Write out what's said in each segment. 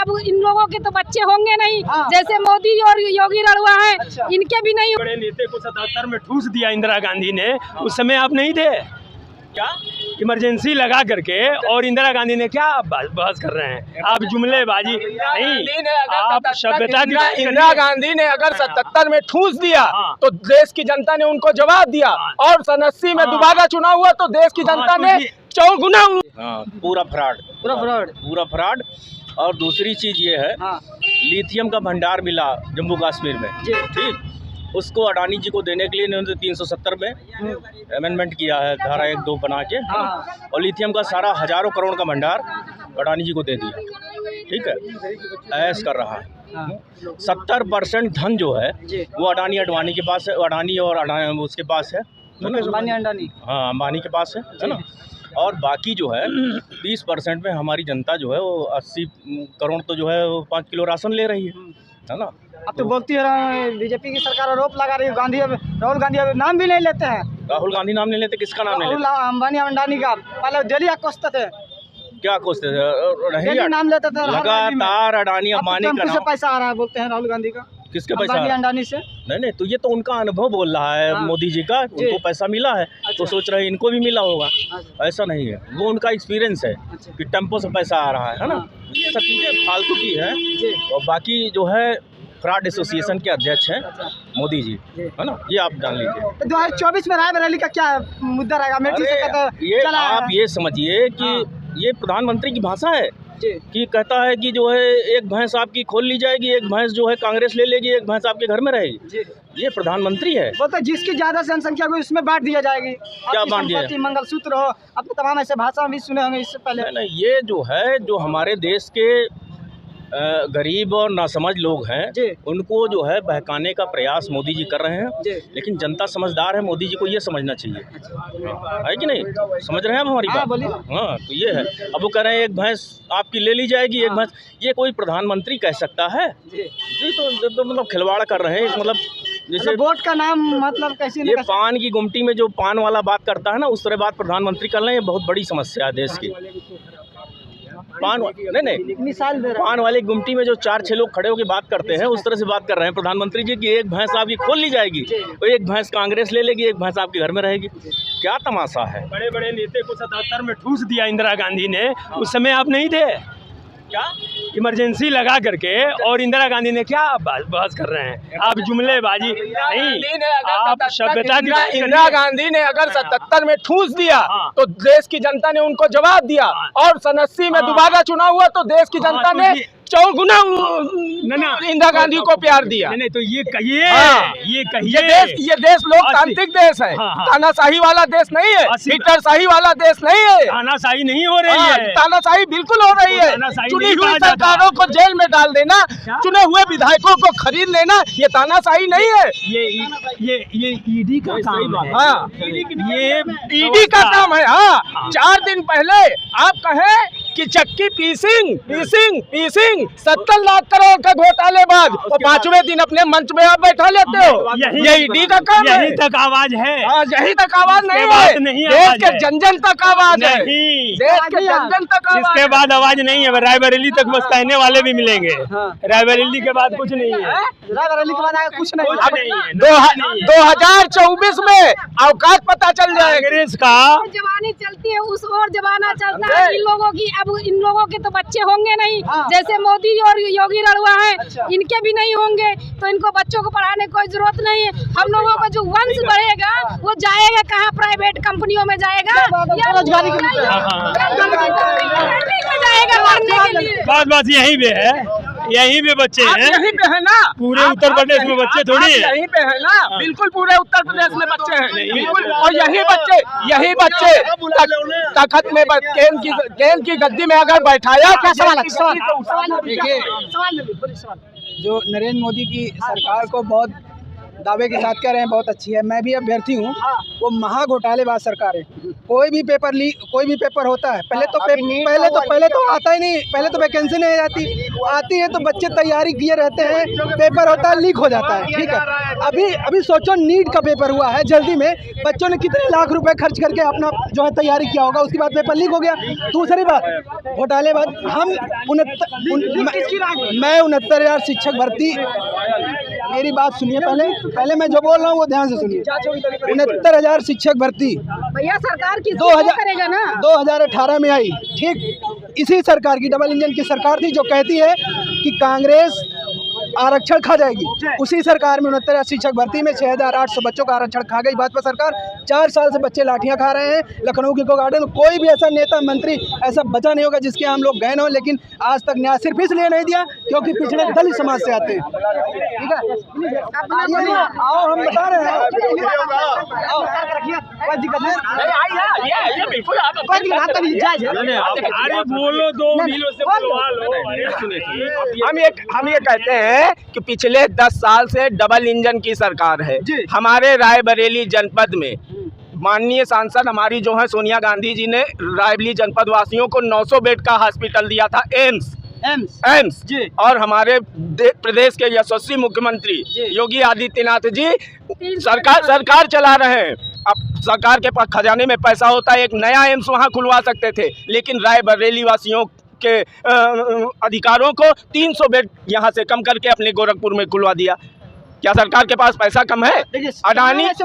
अब इन लोगों के तो बच्चे होंगे नहीं। जैसे मोदी और योगी रड़ुआ है, इनके भी नहीं। बड़े नेता को 77 में ठूस दिया इंदिरा गांधी ने, उस समय आप नहीं थे क्या? इमरजेंसी लगा करके, और इंदिरा गांधी ने क्या बहस कर रहे हैं आप? जुमलेबाजी नहीं, आप सभ्यता की। इंदिरा गांधी ने अगर 77 में ठूस दिया तो देश की जनता ने उनको जवाब दिया, और 87 में दोबारा चुनाव हुआ तो देश की जनता ने चौगुना। पूरा फ्रॉड। और दूसरी चीज ये है, लिथियम का भंडार मिला जम्मू कश्मीर में, ठीक, उसको अडानी जी को देने के लिए इन्होंने 370 में अमेंडमेंट किया है, धारा 1-2 बना के, और लिथियम का सारा हजारों करोड़ का भंडार अडानी जी को दे दिया, ठीक है, ऐश कर रहा है। 70% धन जो है वो अडानी के पास है, अडानी और उसके पास है हाँ, अंबानी के पास है ना। और बाकी जो है 20% में हमारी जनता जो है वो 80 करोड़ तो जो है वो 5 किलो राशन ले रही है ना। अब तो बोलती है बीजेपी की सरकार आरोप लगा रही है, राहुल गांधी अब नाम भी नहीं लेते हैं। राहुल गांधी नाम नहीं लेते, किसका नाम नहीं लेते? अंबानी अडानी का पहले डेली कोसते थे, क्या कोसते थे? नाम लेते थे लगातार अडानी अंबानी का नाम। पैसा आ रहा है बोलते हैं राहुल गांधी का, किसके पैसा? अडानी से नहीं, तो ये तो उनका अनुभव बोल रहा है, मोदी जी का, उनको पैसा मिला है तो सोच रहे हैं इनको भी मिला होगा। ऐसा नहीं है, वो उनका एक्सपीरियंस है कि टेम्पो से पैसा आ रहा है ना। ये सब चीज़ें फालतू की है। और बाकी जो है फ्रॉड एसोसिएशन के अध्यक्ष हैं मोदी जी, है ना, ये आप जान लीजिए। तो 2024 में रायबरेली का क्या मुद्दा रहेगा? ये आप ये समझिए कि ये प्रधानमंत्री की भाषा है कि कहता है कि जो है एक भैंस आपकी खोल ली जाएगी, एक भैंस जो है कांग्रेस ले लेगी, एक भैंस आपके घर में रहेगी। ये प्रधानमंत्री है। वो तो जिसकी ज्यादा जनसंख्या को इसमें बांट दिया जाएगी। क्या बांट दिया? मंगलसूत्र हो, अपने तमाम ऐसे भाषा भी सुने होंगे इससे पहले। नहीं, ये जो है जो हमारे देश के गरीब और नासमझ लोग हैं, उनको जो है बहकाने का प्रयास मोदी जी कर रहे हैं। लेकिन जनता समझदार है, मोदी जी को ये समझना चाहिए, है कि नहीं? समझ रहे हैं आप हमारी बात? हाँ, तो ये है। अब वो कह रहे हैं एक भैंस आपकी ले ली जाएगी, एक भैंस, ये कोई प्रधानमंत्री कह सकता है? जी तो मतलब खिलवाड़ कर रहे हैं, मतलब जैसे वोट का नाम, मतलब कैसे ये पान की गुमटी में जो पान वाला बात करता है ना, उस तरह बात प्रधानमंत्री कर रहे हैं। ये बहुत बड़ी समस्या है देश की। पान नहीं पान वाली गुमटी में जो 4-6 लोग खड़े होकर बात करते हैं, उस तरह से बात कर रहे हैं प्रधानमंत्री जी कि एक भैंस आपकी खोल ली जाएगी, तो एक भैंस कांग्रेस ले लेगी, एक भैंस आपके घर में रहेगी। क्या तमाशा है? बड़े बड़े नेता को 77 में ठूस दिया इंदिरा गांधी ने, उस समय आप नहीं थे क्या? इमरजेंसी लगा करके, और इंदिरा गांधी ने क्या बहस कर रहे हैं आप? जुमलेबाजी नहीं, आप सभ्यता की। इंदिरा गांधी ने अगर 77 में ठूस दिया तो देश की जनता ने उनको जवाब दिया, और 87 में दोबारा चुनाव हुआ तो देश की जनता ने चौगुना इंदिरा गांधी को प्यार दिया। नहीं, तो ये कहिए ये देश लोकतांत्रिक देश है, तानाशाही वाला देश नहीं है, हिटलरशाही वाला देश नहीं है। तानाशाही नहीं हो रही है, तानाशाही बिल्कुल हो रही है। चुनी हुई सरकारों को जेल में डाल देना, चुने हुए विधायकों को खरीद लेना, ये तानाशाही नहीं है। ये ईडी का काम है। हाँ, ये ईडी का काम है। हाँ, 4 दिन पहले आप कहें कि चक्की पीसिंग 70 लाख करोड़ का घोटालेबाज, और 5वें दिन अपने मंच में आप बैठा लेते हो। ये ईडी का काम है। यही तक आवाज है। यही तक आवाज नहीं है, देश के जन तक आवाज है। देश के जन तक आवाज। इसके बाद आवाज नहीं है। रायबरेली तक बस कहने वाले भी मिलेंगे, रायबरेली के बाद कुछ नहीं है। रायबरेली के बाद कुछ नहीं है। 2024 में औकात पता चल जाएगा। कांग्रेस का जवानी चलती है, उस और जमाना चलता है इन लोगों की। अब इन लोगों के तो बच्चे होंगे नहीं। जैसे मोदी और योगी रड़ुआ है, इनके भी नहीं होंगे, तो इनको बच्चों को पढ़ाने की कोई जरूरत नहीं है। हम लोगों का जो वंश बढ़ेगा वो जाएगा कहाँ? प्राइवेट कंपनियों में जाएगा या रोजगारी में जाएगा पढ़ने के लिए। बस यहीं पे है, यहीं पे बच्चे हैं। यहीं पे है ना, पूरे उत्तर प्रदेश में बच्चे थोड़ी है। यहीं पे है ना, बिल्कुल पूरे उत्तर प्रदेश में बच्चे हैं, बिल्कुल। और यही बच्चे तखत में केंद्र की गद्दी में अगर बैठाया। क्या सवाल? जो नरेंद्र मोदी की सरकार को बहुत दावे के साथ कह रहे हैं बहुत अच्छी है, मैं भी अभ्यर्थी हूँ, वो महा घोटालेबाज सरकार है। कोई भी पेपर होता है, पहले तो आता ही नहीं, पहले तो वैकेंसी नहीं आती, आती है तो बच्चे तैयारी किए रहते हैं, पेपर होता है लीक हो जाता है, ठीक है। अभी सोचो नीट का पेपर हुआ है जल्दी में, बच्चों ने कितने लाख रुपए खर्च करके अपना जो है तैयारी किया होगा, उसके बाद पेपर लीक हो गया। दूसरी बात घोटालेबाज, हम 69,000 शिक्षक भर्ती, मेरी बात सुनिए पहले मैं जो बोल रहा हूँ वो ध्यान से सुनिए। 69,000 शिक्षक भर्ती भैया सरकार की 2000 करेगा ना, 2018 में आई, ठीक। इसी सरकार की, डबल इंजन की सरकार थी जो कहती है कि कांग्रेस आरक्षण खा जाएगी। उसी सरकार में 69,000 शिक्षक भर्ती में 6,800 बच्चों का आरक्षण खा गई भाजपा सरकार। 4 साल से बच्चे लाठियां खा रहे हैं। लखनऊ के गार्डन में कोई भी ऐसा नेता मंत्री ऐसा बचा नहीं होगा जिसके हम लोग गए न हो, लेकिन आज तक न्याय सिर्फ इसलिए नहीं दिया क्योंकि पिछड़े दलित समाज से आते हैं, ठीक है। आओ हम बता रहे हैं, आओ कोई दिक्कत नहीं, बिल्कुल कोई दिक्कत नहीं, जायज है। अरे बोलो, 2 मिनट से बुलवा लो। हम ये कहते हैं कि पिछले 10 साल से डबल इंजन की सरकार है। हमारे रायबरेली जनपद में माननीय सांसद हमारी जो है सोनिया गांधी जी ने रायबरेली जनपद वासियों को 900 बेड का हॉस्पिटल दिया था, एम्स जी। और हमारे प्रदेश के यशस्वी मुख्यमंत्री योगी आदित्यनाथ जी सरकार चला रहे हैं। अब सरकार के पास खजाने में पैसा होता है, एक नया एम्स वहां खुलवा सकते थे, लेकिन रायबरेली वासियों के अधिकारों को 300 बेड यहां से कम करके अपने गोरखपुर में खुलवा दिया। क्या सरकार के पास पैसा कम है? अडानी 10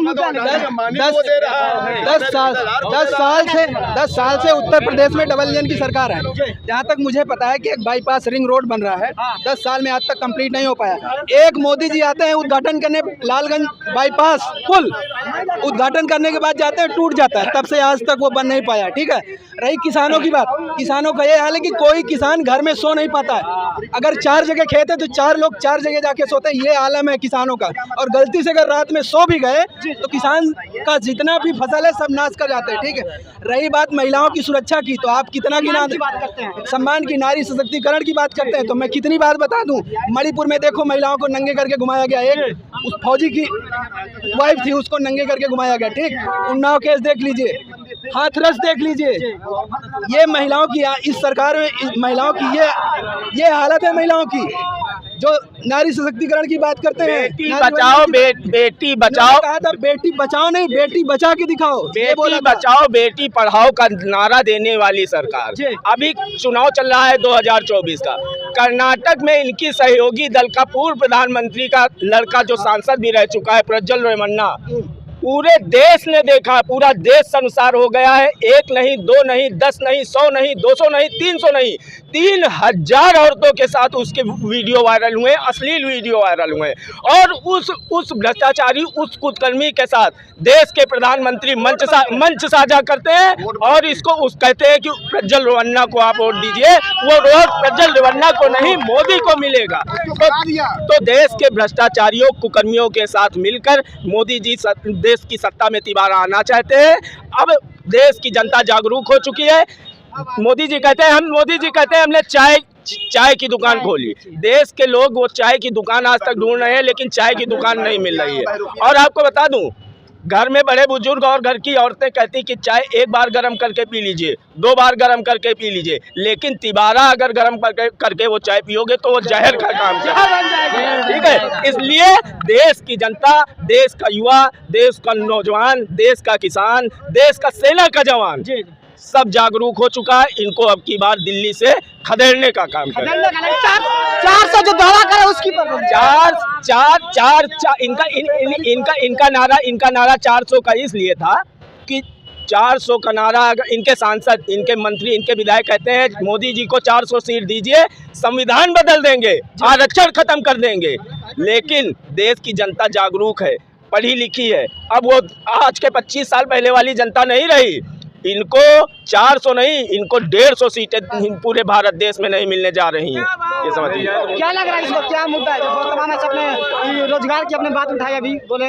साल से उत्तर प्रदेश में डबल इंजन की सरकार है। जहाँ तक मुझे पता है कि एक बाईपास रिंग रोड बन रहा है, 10 साल में आज तक कंप्लीट नहीं हो पाया। एक मोदी जी आते हैं उद्घाटन करने, लालगंज बाईपास पुल उद्घाटन करने के बाद जाते हैं, टूट जाता है, तब से आज तक वो बन नहीं पाया, ठीक है। रही किसानों की बात, किसानों का ये हाल है कि कोई किसान घर में सो नहीं पाता है। अगर 4 जगह खेत है तो 4 लोग 4 जगह जाके सोते हैं, ये आलम है किसानों का। और गलती से अगर रात में सो भी गए तो किसान का जितना भी फसल है सब नाश कर जाते हैं, ठीक है। रही बात महिलाओं की सुरक्षा की, तो आप कितना गिना सम्मान की, नारी सशक्तिकरण की बात करते हैं, तो मैं कितनी बात बता दूं। मणिपुर में देखो महिलाओं को नंगे करके घुमाया गया, एक उस फौजी की वाइफ थी उसको नंगे करके घुमाया गया, ठीक। उन्नाव केस देख लीजिए, हाथरस देख लीजिए। ये महिलाओं की, इस सरकार में महिलाओं की ये हालत है महिलाओं की, जो नारी सशक्तिकरण की बात करते हैं। बेटी बचाओ बेटी बचाओ, कहा था बेटी बचाओ नहीं, बेटी बचा के दिखाओ। बेटी बचाओ बेटी पढ़ाओ का नारा देने वाली सरकार। अभी चुनाव चल रहा है 2024 का। कर्नाटक में इनकी सहयोगी दल का पूर्व प्रधानमंत्री का लड़का जो सांसद भी रह चुका है, प्रज्वल रेवन्ना, पूरे देश ने देखा, पूरा देश संसार हो गया है। 1 नहीं, 2 नहीं, 10 नहीं, 100 नहीं, 200 नहीं, 300 नहीं, 3000 औरतों के साथ उसके वीडियो वायरल हुए, अश्लील वीडियो वायरल हुए। और उस भ्रष्टाचारी, उस कुकर्मी के साथ देश के प्रधानमंत्री मंच साझा करते हैं और इसको कहते हैं कि प्रज्वल रेवन्ना को आप वोट दीजिए। वो वोट प्रज्वल रेवन्ना को नहीं, मोदी को मिलेगा। तो देश के भ्रष्टाचारियों, कुकर्मियों के साथ मिलकर मोदी जी देश की सत्ता में तिबारा आना चाहते हैं। अब देश की जनता जागरूक हो चुकी है। मोदी जी कहते हैं हमने चाय की दुकान खोली। देश के लोग वो चाय की दुकान आज तक ढूंढ रहे हैं, लेकिन चाय की दुकान नहीं मिल रही है। और आपको बता दूं, घर में बड़े बुजुर्ग और घर की औरतें कहती कि चाय 1 बार गर्म करके पी लीजिए, 2 बार गर्म करके पी लीजिए, लेकिन तिबारा अगर गर्म करके वो चाय पियोगे तो वो जहर का काम करेगा, ठीक है। इसलिए देश की जनता, देश का युवा, देश का नौजवान, देश का किसान, देश का सेना का जवान सब जागरूक हो चुका है। इनको अब की बार दिल्ली से खदेड़ने का काम करें। 400 जो दावा करे उसकी इनका नारा 400 का इसलिए था कि 400 का नारा, इनके सांसद, इनके मंत्री, इनके विधायक कहते हैं मोदी जी को 400 सीट दीजिए, संविधान बदल देंगे, आरक्षण खत्म कर देंगे। लेकिन देश की जनता जागरूक है, पढ़ी लिखी है। अब वो आज के 25 साल पहले वाली जनता नहीं रही। इनको 400 नहीं, इनको 150 सीटें पूरे भारत देश में नहीं मिलने जा रही हैं। ये समझिए। क्या लग रहा है इसको, क्या मुद्दा है? वर्तमान अपने रोजगार की अपने बात उठाई, अभी बोले